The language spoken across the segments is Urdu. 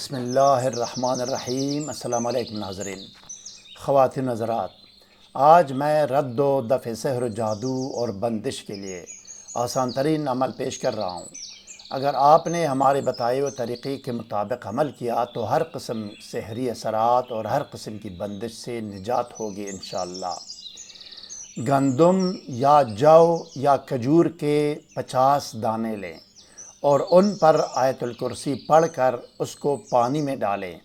بسم اللہ الرحمن الرحیم۔ السلام علیکم ناظرین، خواتین حضرات، آج میں رد و دفع سحر و جادو اور بندش کے لیے آسان ترین عمل پیش کر رہا ہوں۔ اگر آپ نے ہمارے بتائے ہوئے طریقے کے مطابق عمل کیا تو ہر قسم سحری اثرات اور ہر قسم کی بندش سے نجات ہوگی انشاءاللہ۔ گندم یا جو یا کھجور کے 50 دانے لیں اور ان پر آیت الکرسی پڑھ کر اس کو پانی میں ڈالیں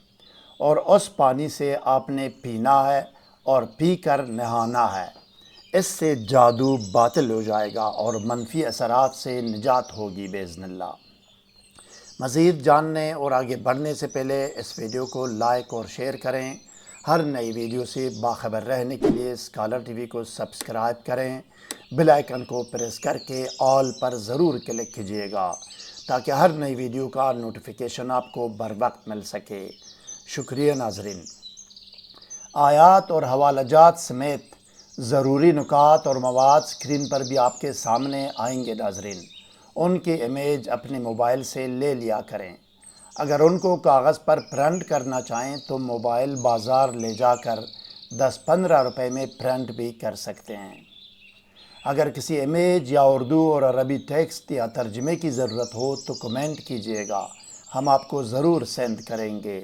اور اس پانی سے آپ نے پینا ہے اور پی کر نہانا ہے۔ اس سے جادو باطل ہو جائے گا اور منفی اثرات سے نجات ہوگی باذن اللہ۔ مزید جاننے اور آگے بڑھنے سے پہلے اس ویڈیو کو لائک اور شیئر کریں۔ ہر نئی ویڈیو سے باخبر رہنے کے لیے اسکالر ٹی وی کو سبسکرائب کریں۔ بیل آئیکن کو پریس کر کے آل پر ضرور کلک کیجیے گا تاکہ ہر نئی ویڈیو کا نوٹیفیکیشن آپ کو بر وقت مل سکے۔ شکریہ ناظرین۔ آیات اور حوالہ جات سمیت ضروری نکات اور مواد اسکرین پر بھی آپ کے سامنے آئیں گے ناظرین۔ ان کی امیج اپنے موبائل سے لے لیا کریں۔ اگر ان کو کاغذ پر پرنٹ کرنا چاہیں تو موبائل بازار لے جا کر 10-15 روپے میں پرنٹ بھی کر سکتے ہیں۔ اگر کسی امیج یا اردو اور عربی ٹیکسٹ یا ترجمے کی ضرورت ہو تو کمنٹ کیجیے گا، ہم آپ کو ضرور سینڈ کریں گے۔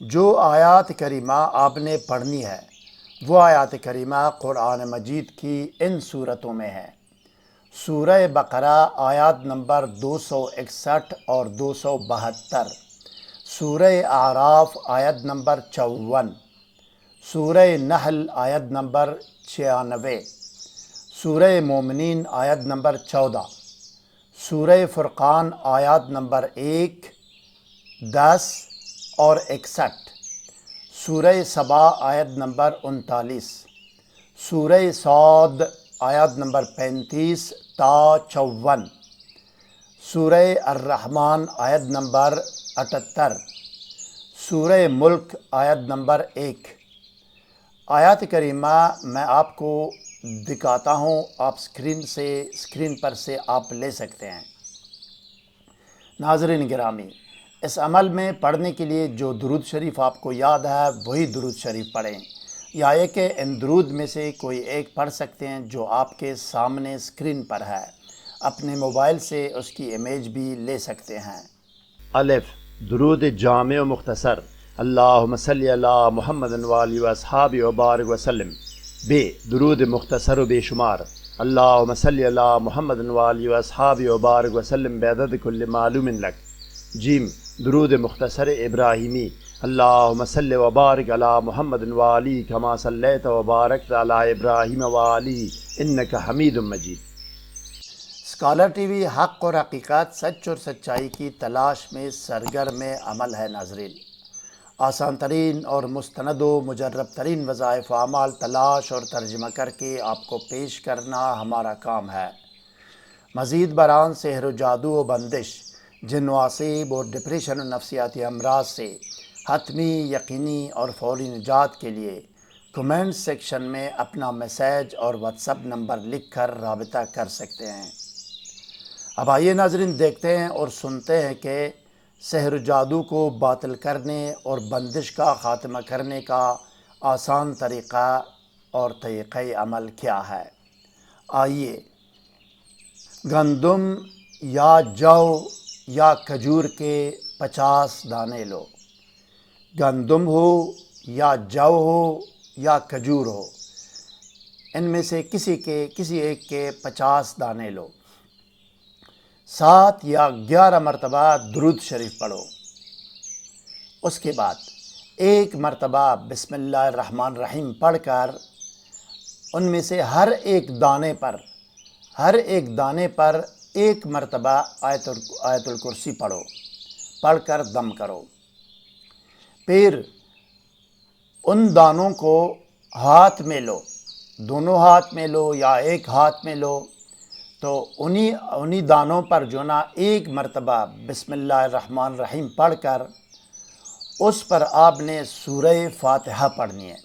جو آیات کریمہ آپ نے پڑھنی ہے وہ آیات کریمہ قرآن مجید کی ان صورتوں میں ہے۔ سورہ بقرہ آیات نمبر 261 اور 272، سورہ اعراف آیت نمبر 54، سورہ نحل آیت نمبر 96، سورہ مومنین آیت نمبر 14، سورہ فرقان آیات نمبر 1، 10 اور 61، سورہ سبا آیت نمبر 39، سورہ صاد آیت نمبر 35 تا 54، سورہ الرحمن آیت نمبر 78، سورہ ملک آیت نمبر 1۔ آیات کریمہ میں آپ کو دکھاتا ہوں، آپ اسکرین پر سے آپ لے سکتے ہیں۔ ناظرین گرامی، اس عمل میں پڑھنے کے لیے جو درود شریف آپ کو یاد ہے وہی درود شریف پڑھیں، یا ایک ان درود میں سے کوئی ایک پڑھ سکتے ہیں جو آپ کے سامنے اسکرین پر ہے۔ اپنے موبائل سے اس کی امیج بھی لے سکتے ہیں۔ الف، درود جامع و مختصر، اللہم صلی علی محمد وآلہ واصحابہ وبارک وسلم۔ ب، درود مختصر و بے شمار، اللہم صلی علی محمد وآلہ واصحابہ وبارک وسلم بعدد کل معلوم لک۔ جیم، درود مختصر ابراہیمی، اللہم صلی وبارک علی محمد وآلہ کما صلیت وبارکت علی ابراہیم وآلہ انک حمید مجید۔ اسکالر ٹی وی حق اور حقیقت، سچ اور سچائی کی تلاش میں سرگرم عمل ہے ناظرین۔ آسان ترین اور مستند و مجرب ترین وظائف و اعمال تلاش اور ترجمہ کر کے آپ کو پیش کرنا ہمارا کام ہے۔ مزید برآں سحر و جادو و بندش، جن و آسیب اور ڈپریشن و نفسیاتی امراض سے حتمی، یقینی اور فوری نجات کے لیے کمنٹ سیکشن میں اپنا میسیج اور واٹس ایپ نمبر لکھ کر رابطہ کر سکتے ہیں۔ اب آئیے ناظرین دیکھتے ہیں اور سنتے ہیں کہ سحر و جادو کو باطل کرنے اور بندش کا خاتمہ کرنے کا آسان طریقہ اور طریقہ عمل کیا ہے۔ آئیے، گندم یا جو یا کھجور کے 50 دانے لو۔ گندم ہو یا جو ہو یا کھجور ہو، ان میں سے کسی ایک کے 50 دانے لو۔ 7 یا 11 مرتبہ درود شریف پڑھو۔ اس کے بعد ایک مرتبہ بسم اللہ الرحمن الرحیم پڑھ کر ان میں سے ہر ایک دانے پر ایک مرتبہ آیت الکرسی پڑھو، پڑھ کر دم کرو۔ پھر ان دانوں کو ہاتھ میں لو، دونوں ہاتھ میں لو یا ایک ہاتھ میں لو، تو انہی دانوں پر جو نا ایک مرتبہ بسم اللہ الرحمن الرحیم پڑھ کر اس پر آپ نے سورہ فاتحہ پڑھنی ہے۔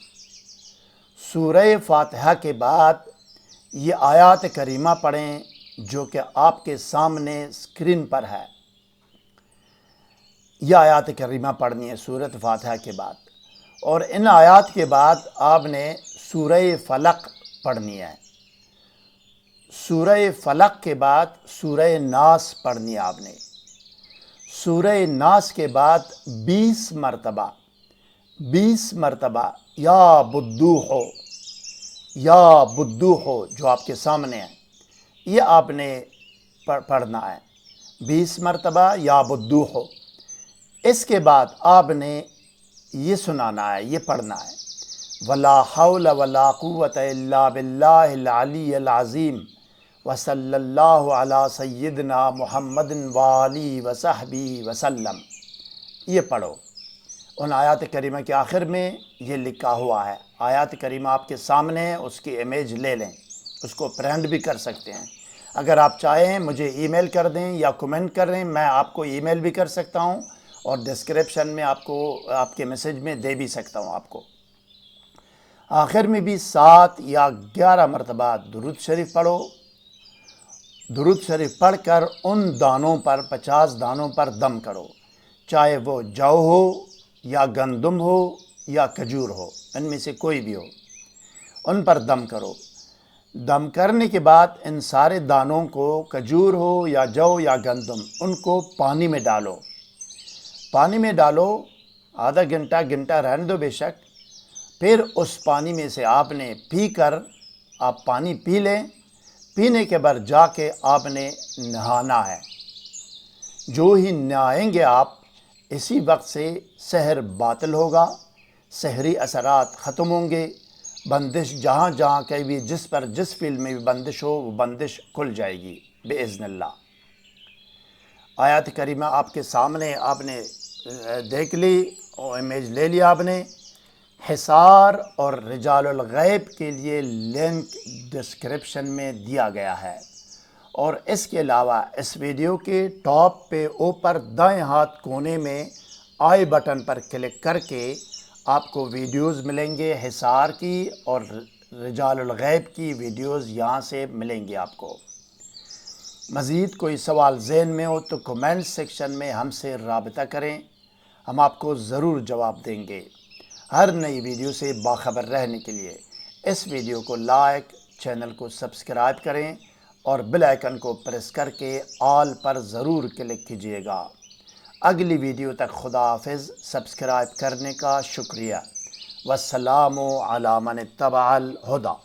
سورہ فاتحہ کے بعد یہ آیات کریمہ پڑھیں جو کہ آپ کے سامنے اسکرین پر ہے۔ یہ آیات کریمہ پڑھنی ہے سورۃ فاتحہ کے بعد، اور ان آیات کے بعد آپ نے سورہ فلق پڑھنی ہے۔ سورہ فلق کے بعد سورہ ناس پڑھنی ہے آپ نے۔ سورہ ناس کے بعد 20 مرتبہ یا بدو ہو جو آپ کے سامنے ہے، یہ آپ نے پڑھنا ہے 20 مرتبہ یا بدو ہو۔ اس کے بعد آپ نے یہ سنانا ہے، یہ پڑھنا ہے ولا حول ولا قوت الا باللہ العلی العظیم وصلی اللہ علی سیدنا محمد وآلہ وصحبہ وسلم۔ یہ پڑھو۔ ان آیات کریمہ کے آخر میں یہ لکھا ہوا ہے، آیات کریمہ آپ کے سامنے ہے، اس کی امیج لے لیں، اس کو پرنٹ بھی کر سکتے ہیں۔ اگر آپ چاہیں مجھے ای میل کر دیں یا کمنٹ کر دیں، میں آپ کو ای میل بھی کر سکتا ہوں اور ڈسکرپشن میں آپ کے میسج میں دے بھی سکتا ہوں آپ کو۔ آخر میں بھی 7 یا 11 مرتبہ درود شریف پڑھو۔ درود شریف پڑھ کر ان دانوں پر 50 دانوں پر دم کرو، چاہے وہ جو ہو یا گندم ہو یا کھجور ہو، ان میں سے کوئی بھی ہو، ان پر دم کرو۔ دم کرنے کے بعد ان سارے دانوں کو، کھجور ہو یا جو یا گندم، ان کو پانی میں ڈالو۔ پانی میں ڈالو، آدھا گھنٹہ رہنے دو بے شک۔ پھر اس پانی میں سے آپ نے پی کر، آپ پانی پی لیں۔ پینے کے بعد جا کے آپ نے نہانا ہے۔ جو ہی نہائیں گے آپ، اسی وقت سے سحر باطل ہوگا، سحری اثرات ختم ہوں گے، بندش جہاں کہیں بھی جس فیلڈ میں بھی بندش ہو، وہ بندش کھل جائے گی باذن اللہ۔ آیات کریمہ آپ کے سامنے آپ نے دیکھ لی اور امیج لے لیا آپ نے۔ حصار اور رجال الغیب کے لیے لنک ڈسکرپشن میں دیا گیا ہے، اور اس کے علاوہ اس ویڈیو کے ٹاپ پہ اوپر دائیں ہاتھ کونے میں آئی بٹن پر کلک کر کے آپ کو ویڈیوز ملیں گے حصار کی اور رجال الغیب کی ویڈیوز یہاں سے ملیں گی آپ کو۔ مزید کوئی سوال ذہن میں ہو تو کمنٹ سیکشن میں ہم سے رابطہ کریں، ہم آپ کو ضرور جواب دیں گے۔ ہر نئی ویڈیو سے باخبر رہنے کے لیے اس ویڈیو کو لائک، چینل کو سبسکرائب کریں اور بیل آئیکن کو پریس کر کے آل پر ضرور کلک کیجیے گا۔ اگلی ویڈیو تک خدا حافظ۔ سبسکرائب کرنے کا شکریہ۔ والسلام علی من اتبع الہدی۔